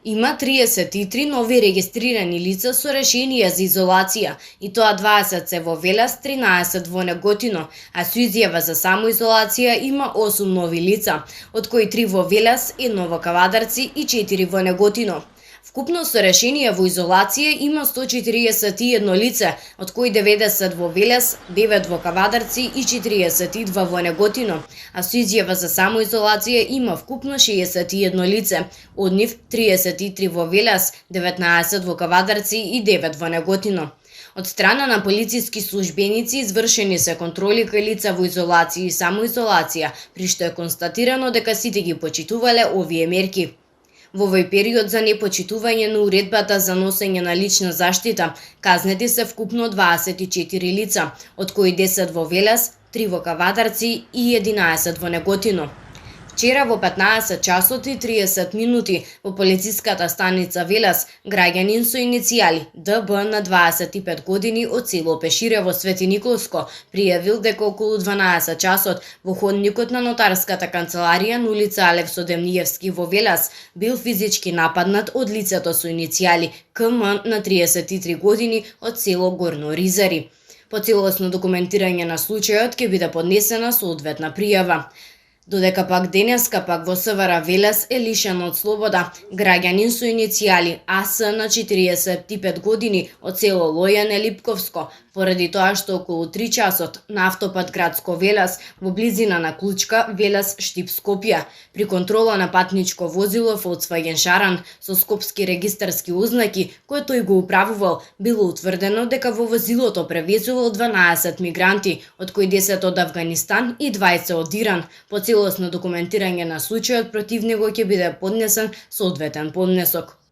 Има 33 нови регистрирани лица со решение за изолација, и тоа 20 се во Велес, 13 во Неготино, а со изјава за самоизолација има 8 нови лица, од кои 3 во Велес, 1 во Кавадарци и 4 во Неготино. Вкупно со решение во изолација има 141 лице, од кои 90 во Велес, 9 во Кавадарци и 42 во Неготино, а со изјава за самоизолација има вкупно 61 лице, од нив 33 во Велес, 19 во Кавадарци и 9 во Неготино. Од страна на полициски службеници извршени се контроли кај лица во изолација и самоизолација, при што е констатирано дека сите ги почитувале овие мерки. Во овој период за непочитување на уредбата за носење на лична заштита, казнети се вкупно 24 лица, од кои 10 во Велес, 3 во Кавадарци и 11 во Неготино. Вчера во 15 часот и 30 минути во полициската станица Велес, граѓанин со иницијали ДБ на 25 години од село Пешире во Свети Николско пријавил дека околу 12 часот во ходникот на нотарската канцеларија на улица Алев Содемниевски во Велес бил физички нападнат од лицето со иницијали КМ на 33 години од село Горно Ризари. По целосно документирање на случајот ќе биде поднесена соодветна пријава. Додека пак денеска во СВР Велес е лишен од слобода граѓанин со иницијали АС на 45 години од село Лојане Липковско, поради тоа што околу 3 часот на автопат градско Велес во близина на Клучка Велес Штип Скопје при контрола на патничко возило Volkswagen Шаран со скопски регистарски ознаки кој тој го управувал, било утврдено дека во возилото превезувал 12 мигранти, од кои 10 од Авганистан и 20 од Иран. По целосно документирање на случајот против него ќе биде поднесен соодветен поднесок.